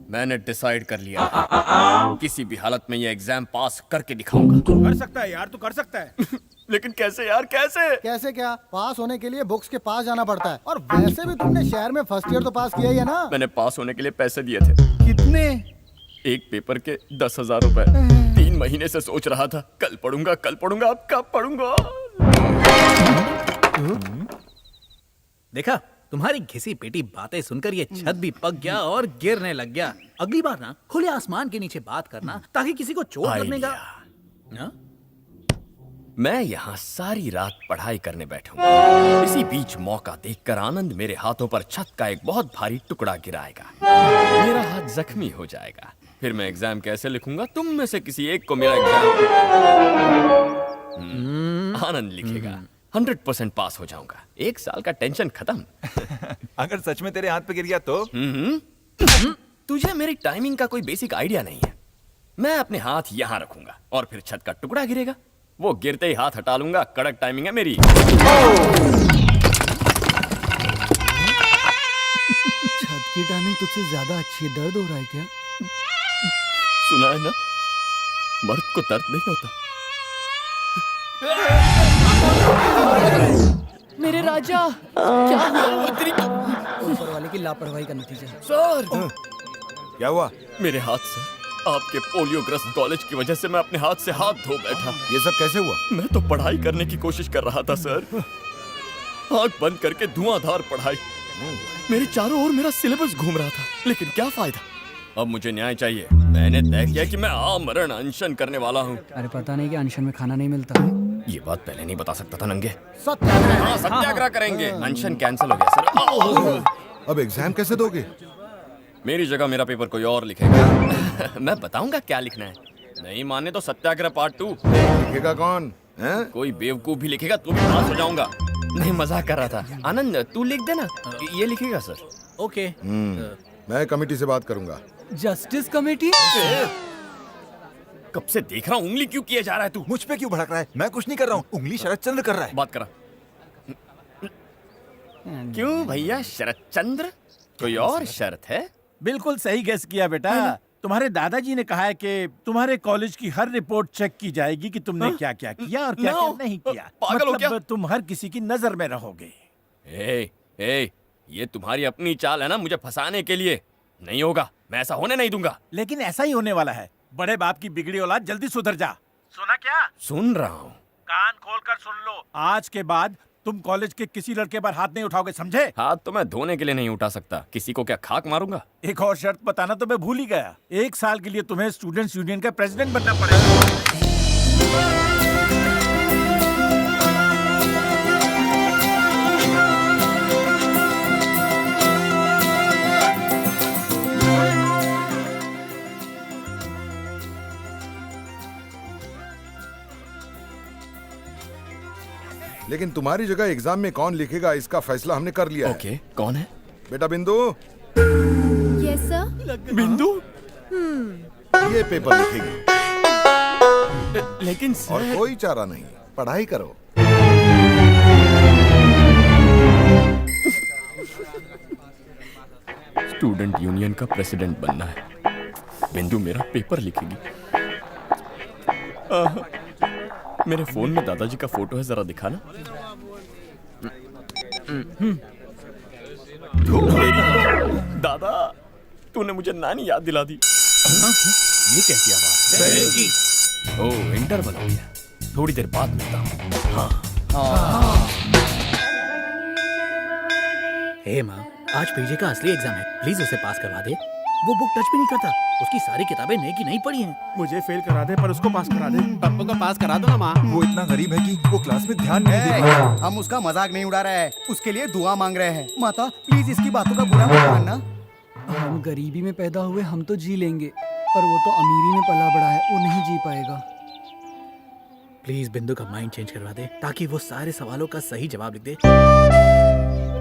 मैंने डिसाइड कर लिया है। किसी भी हालत में ये एग्जाम पास करके दिखाऊंगा। कर सकता है यार, तू कर सकता है। लेकिन कैसे यार, कैसे? कैसे क्या? पास होने के लिए बुक्स के पास जाना पड़ता है। और वैसे भी तुमने शहर में फर्स्ट ईयर तो पास किया ही है ना। मैंने पास होने के लिए पैसे दिए थे। कितने? एक पेपर के 10,000 रुपए। 3 महीने से सोच रहा था कल पढ़ूंगा कल पढ़ूंगा, अब कब पढ़ूंगा। देखा, तुम्हारी घिसी पिटी बातें सुनकर ये छत भी पक गया और गिरने लग गया। अगली बार ना खुले आसमान के नीचे बात करना ताकि किसी को चोट लगने का। हाँ? मैं यहाँ सारी रात पढ़ाई करने बैठूंगा। इसी बीच मौका देखकर आनंद मेरे हाथों पर छत का एक बहुत भारी टुकड़ा गिराएगा। मेरा हाथ जख्मी हो जाएगा। फिर मैं एग्जाम कैसे लिखूंगा? तुम में से किसी एक को मेरा एग्जाम आनंद लिखेगा। 100% पास हो जाऊंगा। 1 साल का टेंशन खत्म। अगर सच में तेरे हाथ पे गिर गया तो? तुझे मेरी टाइमिंग का कोई बेसिक आइडिया नहीं है। मैं अपने हाथ यहाँ रखूंगा और फिर छत का टुकड़ा गिरेगा। वो गिरते ही हाथ हटा लूंगा। कड़क टाइमिंग है मेरी। छत की टाइमिंग तुझसे ज्यादा अच्छी है। दर्द हो रहा है क्या? सुना है ना, मर्द को दर्द नहीं होता। मेरे राजा, क्या हुआ? ऊपर वाले की लापरवाही का नतीजा। सर, क्या हुआ? मेरे हाथ से आपके पोलियोग्रस्त कॉलेज की वजह से मैं अपने हाथ से हाथ धो बैठा। ये सब कैसे हुआ? मैं तो पढ़ाई करने की कोशिश कर रहा था सर। आंख बंद करके धुआंधार पढ़ाई। मेरे चारों ओर मेरा सिलेबस घूम रहा था, लेकिन क्या फायदा। अब मुझे न्याय चाहिए। मैंने तय किया कि मैं आमरण अनशन करने वाला हूँ। अरे पता नहीं कि अनशन में खाना नहीं मिलता। ये बात पहले नहीं बता सकता था नंगे। सत्याग्रह। हाँ, सत्याग्रह करेंगे। अनशन कैंसिल हो गया सर। अब एग्जाम कैसे दोगे? मेरी जगह मेरा पेपर कोई और लिखेगा। मैं बताऊंगा क्या लिखना है। नहीं माने तो सत्याग्रह पार्ट 2। लिखेगा कौन? हैं? कोई बेवकूफ भी लिखेगा तो भी पास हो जाऊंगा। नहीं, मजाक कर रहा था। आनंद, तू लिख देना। ये लिखेगा सर। ओके। मैं कमेटी से बात करूंगा। Justice committee? कब से देख रहा हूँ, उंगली क्यों किया जा रहा है तू? मुझ पे क्यों भड़क रहा है? मैं कुछ नहीं कर रहा हूँ। उंगली शरद चंद्र कर रहा है। बात करा। क्यों भैया, शरद चंद्र? कोई और शर्त है? बिल्कुल सही गेस किया बेटा। तुम्हारे दादाजी ने कहा है कि तुम्हारे कॉलेज की हर रिपोर्ट चेक की जाएगी कि तुमने क्या क्या किया और क्या क्या नहीं किया। पागल हो मतलब क्या? तुम हर किसी की नजर में रहोगे। ये तुम्हारी अपनी चाल है ना, मुझे फंसाने के लिए। नहीं होगा, मैं ऐसा होने नहीं दूंगा। लेकिन ऐसा ही होने वाला है। बड़े बाप की बिगड़ी औलाद, जल्दी सुधर जा। सुना क्या? सुन रहा हूँ। कान खोलकर सुन लो। आज के बाद तुम कॉलेज के किसी लड़के पर हाथ नहीं उठाओगे, समझे? हाथ तो मैं धोने के लिए नहीं उठा सकता। किसी को क्या खाक मारूंगा? एक और शर्त बताना तो मैं भूल ही गया। 1 साल के लिए तुम्हें स्टूडेंट्स यूनियन का प्रेसिडेंट बनना पड़ेगा। लेकिन तुम्हारी जगह एग्जाम में कौन लिखेगा इसका फैसला हमने कर लिया है। ओके, कौन है? बेटा बिंदु, यस सर। बिंदु? ये पेपर लिखेगी लेकिन और सर, कोई चारा नहीं। पढ़ाई करो। स्टूडेंट यूनियन का प्रेसिडेंट बनना है। बिंदु मेरा पेपर लिखेगी। मेरे फोन में दादाजी का फोटो है, जरा दिखाना। दादा, तूने मुझे नानी याद दिला दी। ये कैसी आवाज है? ओह, इंटरवल हो गया। थोड़ी देर बाद मिलता हूँ। हे माँ, आज पीजे का असली एग्जाम है। प्लीज उसे पास करवा दे। वो बुक टच भी नहीं करता। उसकी सारी किताबें नई की नहीं पढ़ी हैं। मुझे फेल करा दे पर उसको पास करा दे। पप्पू को पास करा दो ना माँ। वो इतना गरीब है कि वो क्लास में ध्यान नहीं दे रहा। हम उसका मजाक नहीं उड़ा रहे हैं, उसके लिए दुआ मांग रहे हैं। माता प्लीज इसकी बातों का बुरा मत मानना। हम गरीबी में पैदा हुए, हम तो जी लेंगे, पर वो तो अमीरी में पला बड़ा है, वो नहीं जी पाएगा। प्लीज बिंदु का माइंड चेंज करवा दे ताकि वो सारे सवालों का सही जवाब लिख दे।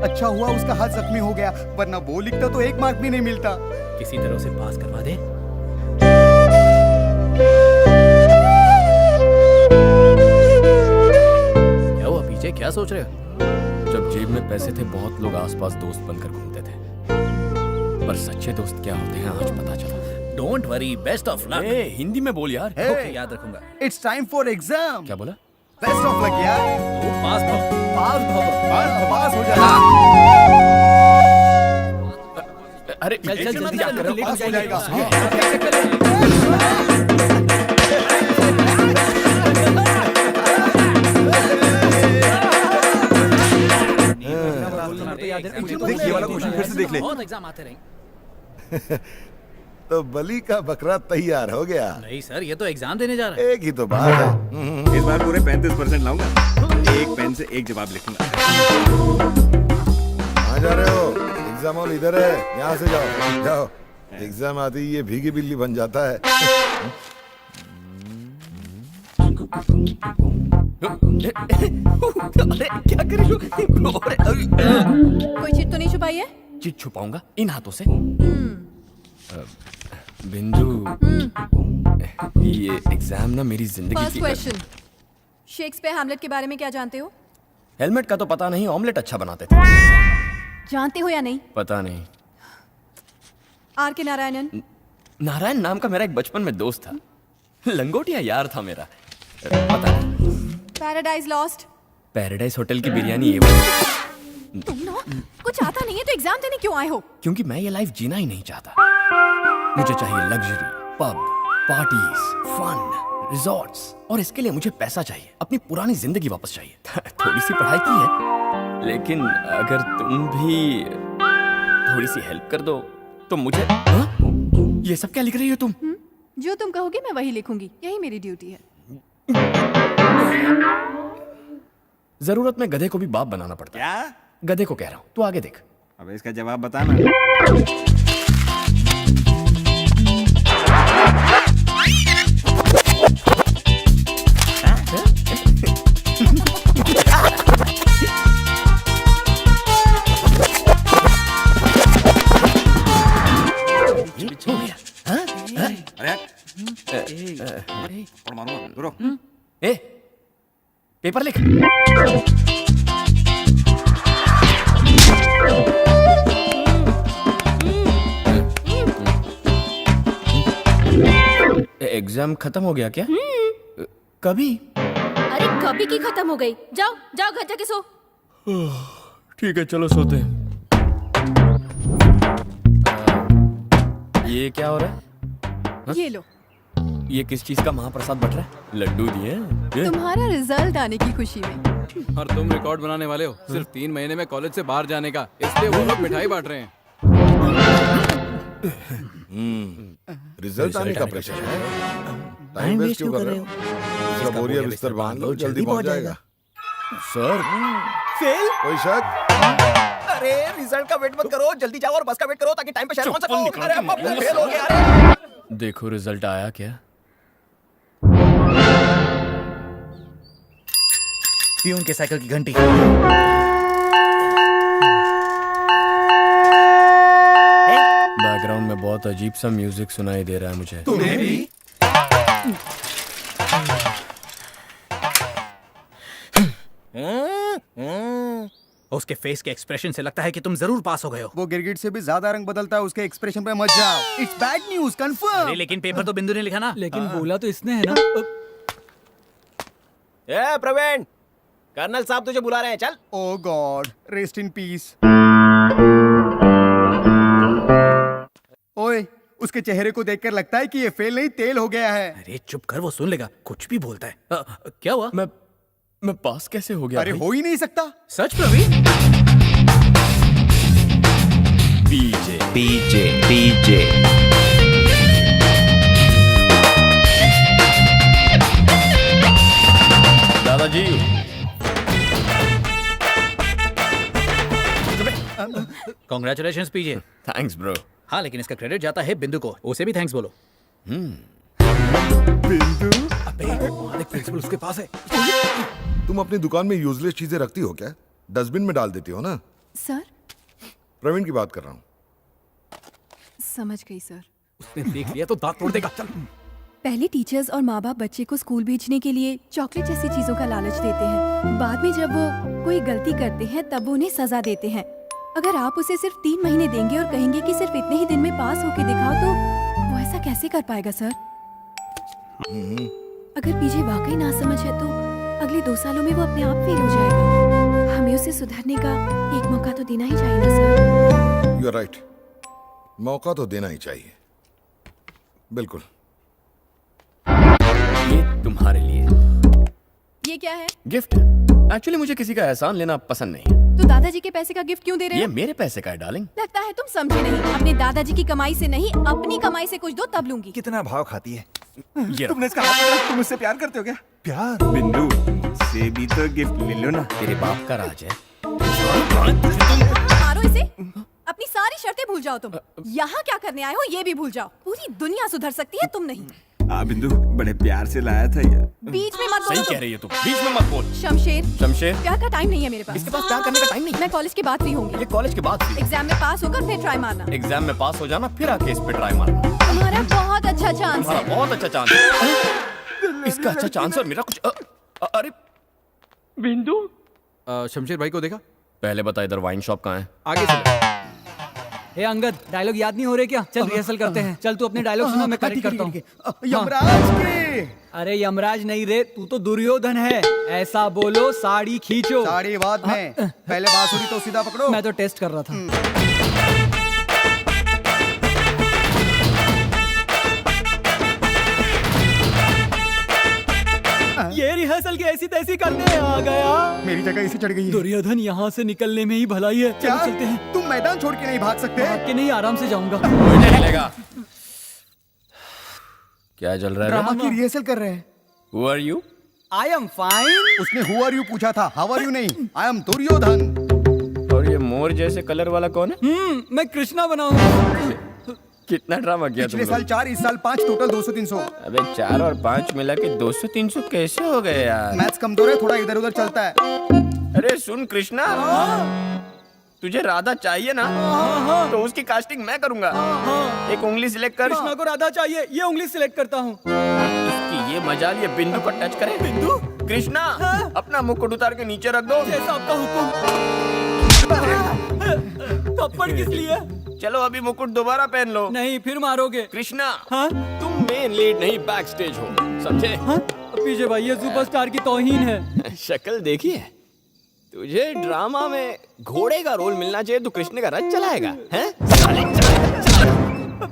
अच्छा हुआ उसका हाथ जख्मी हो गया, वरना वो लिखता तो 1 मार्क भी नहीं मिलता। किसी तरह उसे पास करवा दे। क्या हुआ पीछे, क्या सोच रहे हो? जब जेब में पैसे थे, बहुत लोग आसपास दोस्त बनकर घूमते थे, पर सच्चे दोस्त क्या होते हैं आज पता चला। Don't worry, best of luck. ए, हिंदी में बोल यार। ओके, याद रखूंगा। It's time for exam. क्या बोला? बेस्ट ऑफ लक यार। तो पास भव। पास हो जाएगा। अरे चल चल जल्दी क्या कर रहे हो? पास हो जाएगा। देख ये वाला क्वेश्चन फिर से देख ले। बहुत एग्जाम आते रहेंगे। तो बलि का बकरा तैयार हो गया। नहीं सर, ये तो एग्जाम देने जा रहा है। एक ही तो बात है। इस बार पूरे 35% लाऊंगा। एक पेन से एक जवाब लिखूंगा। कहाँ जा रहे हो? एग्जाम हॉल इधर है, यहाँ से जाओ जाओ। एग्जाम आते ही ये भीगी बिल्ली बन जाता है। अरे क्या कर रही हो? कोई चिट तो नहीं छुपाई है? चिट छुपाऊंगा इन हाथों से। बिंदु, ये एग्जाम ना मेरी जिंदगी फर्स्ट की। क्वेश्चन, शेक्सपियर हैमलेट के बारे में क्या जानते हो? हेलमेट का तो पता नहीं, ऑमलेट अच्छा बनाते थे। जानते हो या नहीं? पता नहीं। आर के नारायणन। नारायण नाम का मेरा एक बचपन में दोस्त था, लंगोटिया यार था मेरा। पता नहीं। Paradise lost. पैराडाइज होटल की बिरयानी ये तुम ना कुछ आता नहीं है तो एग्जाम देने क्यों आए हो? क्योंकि मैं ये लाइफ जीना ही नहीं चाहता। मुझे चाहिए luxury, pub, parties, fun, resorts, और इसके लिए मुझे पैसा चाहिए, अपनी पुरानी जिंदगी वापस चाहिए। थोड़ी सी पढ़ाई की है, लेकिन अगर तुम भी थोड़ी सी हेल्प कर दो तो मुझे। हाँ? ये सब क्या लिख रही हो तुम? जो तुम कहोगे मैं वही लिखूंगी, यही मेरी ड्यूटी है। जरूरत में गधे को भी बाप बनाना पड़ता है। क्या? गधे को कह रहा हूँ, तू आगे देख। अब इसका जवाब बताना। हो गया। हाँ? अरे यार, और मारूंगा। रुको। ए, पेपर लिख। एग्जाम खत्म हो गया क्या? कभी? अरे कभी की खत्म हो गई। जाओ जाओ घर जाके सो। ठीक है, चलो सोते हैं। ये क्या हो रहा है? ये लो, ये किस चीज का महाप्रसाद बट रहा है? लड्डू दिए हैं? तुम्हारा रिजल्ट आने की खुशी में। और तुम रिकॉर्ड बनाने वाले हो सिर्फ 3 महीने में कॉलेज से बाहर जाने का, इसलिए वो लोग मिठाई बांट रहे हैं। रिजल्ट आने का प्रेशर है। टाइम वेस्ट क्यों कर रहे हो? इसका बोरिया बिस्तर बांध लो, जल्दी पहुंच जाएगा। Sir, fail? कोई शक? अरे रिजल्ट का वेट मत करो, जल्दी जाओ और बस का वेट करो ताकि टाइम पे शहर पहुंच सको। निकाल अरे के अब मारूंगा। फेल हो गया। अरे देखो रिजल्ट आया क्या? पियून के साइकिल की घंटी। बैकग्राउंड में बहुत अजीब सा म्यूजिक सुनाई दे रहा है मुझे। तुम्हें भी? उसके फेस के एक्सप्रेशन से लगता है कि तुम जरूर पास हो गए हो। वो गिरगिट से भी ज्यादा रंग बदलता है, उसके एक्सप्रेशन पे मत जाओ। It's bad news confirm. अरे लेकिन पेपर तो बिंदु ने लिखा ना। लेकिन बोला तो इसने है ना। ए प्रवीण, कर्नल साहब तुझे बुला रहे हैं, चल। ओह गॉड, रेस्ट इन पीस। ओए, उसके चेहरे को देखकर लगता है कि ये फेल नहीं तेल हो गया है। अरे चुप कर, वो सुन लेगा, कुछ भी बोलता है। क्या हुआ? मैं पास कैसे हो गया? अरे भाई? हो ही नहीं सकता। सच प्रवीण? पीजे पीजे पीजे दादाजी, कॉन्ग्रेचुलेशन पीजे। Thanks bro. हाँ, लेकिन इसका क्रेडिट जाता है बिंदु को, उसे भी थैंक्स बोलो। अबे वहाँ देख, प्रिंसिपल उसके पास है। तुम अपनी दुकान में यूजलेस चीजें रखती हो क्या? डस्टबिन में डाल देती हो ना? सर, प्रवीण की बात कर रहा हूँ। समझ गई सर। उसने देख लिया तो दांत तोड़ देगा। चल। पहले टीचर्स और माँ बाप बच्चे को स्कूल भेजने के लिए चॉकलेट जैसी चीजों का लालच देते हैं। बाद में जब वो कोई गलती करते हैं तब वो उन्हें सजा देते हैं। अगर आप उसे सिर्फ 3 महीने देंगे और कहेंगे कि सिर्फ इतने ही दिन में पास होके दिखाओ तो वो ऐसा कैसे कर पाएगा सर? अगर पीछे वाकई ना समझ है तो अगले 2 सालों में वो अपने आप फेल हो जाएगा। हमें उसे सुधरने का एक मौका तो देना ही चाहिए ना सर। यू आर राइट, मौका तो देना ही चाहिए। बिल्कुल। ये तुम्हारे लिए ये क्या है? गिफ्ट। एक्चुअली मुझे किसी का एहसान लेना पसंद नहीं। तो दादाजी के पैसे का गिफ्ट क्यों दे रहे ये हो? मेरे पैसे का है डार्लिंग। लगता है तुम समझे नहीं। अपने दादाजी की कमाई से नहीं, अपनी कमाई से कुछ दो तब लूंगी। कितना भाव खाती है। ये तुमने इसका हाथ पकड़ा, तुम मुझसे प्यार करते हो क्या? प्यार बिंदु से भी तो गिफ्ट ले लो ना। तेरे बाप का राज है। मारो इसे। अपनी सारी शर्तें भूल जाओ तुम। यहाँ क्या करने आए हो ये भी भूल जाओ। पूरी दुनिया सुधर सकती है, तुम नहीं। बिंदु बड़े प्यार से लाया था ये। बीच में मत बोलो सही तुम। कह रही है तू, बीच में मत बोल। शमशेर, शमशेर, प्यार का टाइम नहीं है मेरे पास। इसके पास प्यार करने का टाइम नहीं। मैं कॉलेज के बाद फ्री होंगी। ये कॉलेज के बाद भी। एग्जाम में पास होकर फिर ट्राई मारना। एग्जाम में पास हो जाना फिर आके इस पे ट्राई मारना। तुम्हारा बहुत अच्छा चांस तुम्हारा है। बहुत अच्छा चांस है। इसका अच्छा चांस और मेरा कुछ अरे बिंदु शमशेर भाई को देखा? पहले बता इधर वाइन शॉप कहाँ है? आगे चलो। हे अंगद, डायलॉग याद नहीं हो रहे क्या? चल रिहर्सल करते हैं। चल तू अपने डायलॉग सुना, मैं करेक्ट करता हूँ। यमराज के अरे यमराज नहीं रे, तू तो दुर्योधन है। ऐसा बोलो, साड़ी खींचो। साड़ी बाद में, पहले बांसुरी तो सीधा पकड़ो। मैं तो टेस्ट कर रहा था। ये रिहर्सल की ऐसी तैसी करने आ गया। मेरी जगह इसे चढ़ गई है। दुर्योधन, यहाँ से निकलने में ही भलाई है। क्या? चलो चलते हैं। तुम मैदान छोड़ के नहीं भाग सकते। भाग के नहीं, आराम से जाऊंगा। मुझे चलेगा। क्या चल रहा है? ड्रामा की रिहर्सल कर रहे हैं। Who are you? I am fine. उसने हु आर यू पूछा था, हाउ आर यू नहीं। I am Duryodhan. और ये मोर जैसे कलर वाला कौन है? मैं कृष्णा बनाऊंगा। कितना ड्रामा किया तुम पिछले साल लोग? 4, इस साल 5, टोटल 200-300। अबे 4 और 5 मिला के 200-300 कैसे हो गए यार? मैथ्स कमजोर है, थोड़ा इधर उधर चलता है। अरे सुन कृष्णा, तुझे राधा चाहिए ना? तो उसकी कास्टिंग मैं करूंगा। एक उंगली सिलेक्ट कर। कृष्णा को राधा चाहिए, ये उंगली सिलेक्ट करता हूँ। इसकी ये मजाल, ये बिंदु पर टच करे। बिंदु? कृष्णा, अपना मुकुट उतार के नीचे रख दो। जैसा आपका हुक्म। थप्पड़ किस लिए? चलो अभी मुकुट दोबारा पहन लो। नहीं, फिर मारोगे। कृष्णा, हाँ? तुम मेन लीड नहीं बैक स्टेज हो, समझे? हाँ? पीछे भाई, ये सुपरस्टार की तौहीन है। शक्ल देखी है? तुझे ड्रामा में घोड़े का रोल मिलना चाहिए, तो कृष्ण का रथ चलाएगा, हैं?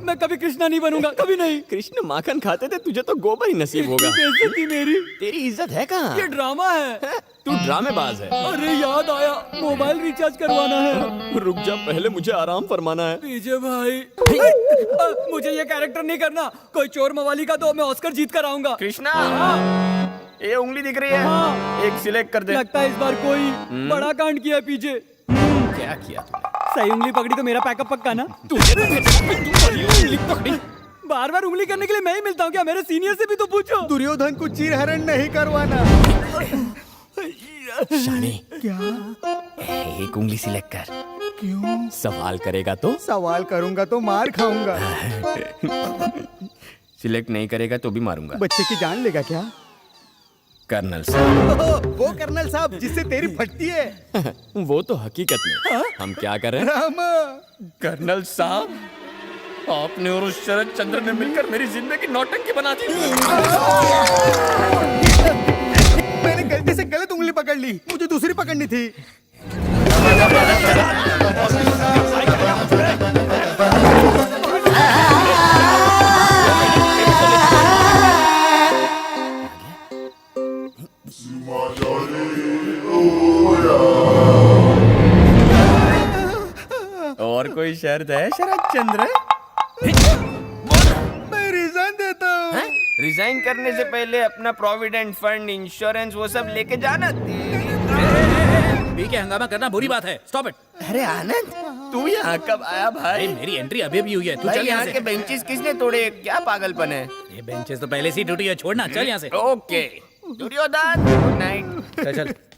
मैं कभी कृष्णा नहीं बनूंगा, कभी नहीं। कृष्ण माखन खाते थे, तुझे तो गोबर ही नसीब होगा। बेइज्जती मेरी। तेरी इज्जत है कहाँ? ये ड्रामा है। तू ड्रामेबाज है। अरे याद आया, मोबाइल रिचार्ज करवाना है। रुक जा, पहले मुझे आराम फरमाना है। पीछे भाई, मुझे ये कैरेक्टर नहीं करना। कोई चोर मवाली का दो, मैं ऑस्कर जीत कर आऊंगा। कृष्णा, ये उंगली दिख रही है? हाँ। एक सिलेक्ट कर दे। लगता है इस बार कोई बड़ा कांड किया पीछे। क्या किया तूने? सही उंगली पकड़ी तो मेरा पैकअप पक्का ना। तूने उंगली पकड़ी? बार बार उंगली करने के लिए मैं ही मिलता हूँ क्या? मेरे सीनियर से भी तो पूछो। दुर्योधन को चीरहरण नहीं करवाना। शानी, क्या? एक उंगली सिलेक्ट कर। क्यों? सवाल करेगा तो? सवाल करूंगा तो मार खाऊंगा। सिलेक्ट नहीं करेगा तो भी मारूंगा। बच्चे की जान लेगा क्या? कर्नल साहब। वो कर्नल साहब जिससे तेरी फटती है। वो तो हकीकत में। हम क्या कर रहे हैं? रामा। कर्नल साहब, आपने और उस शरद चंद्र ने मिलकर मेरी जिंदगी नौटंकी बना दी। मैंने गलती से गलत उंगली पकड़ ली, मुझे दूसरी पकड़नी थी। और कोई शर्त है शरद चंद्र? मैं रिजाइन देता हूँ। रिजाइन करने से पहले अपना प्रोविडेंट फंड, इंश्योरेंस वो सब लेके जाना। पी के हंगामा करना बुरी बात है। Stop it. अरे आनंद, तू यहाँ कब आया भाई? मेरी एंट्री अभी भी हुई है। तू भाई चल यहाँ यहाँ से। के बेंचेस किसने तोड़े? क्या पागलपन है? ये बेंचेस तो पहले से ही टूटी है। छोड़ना, चल यहाँ से। Okay Duryodhan, good night. चल चल।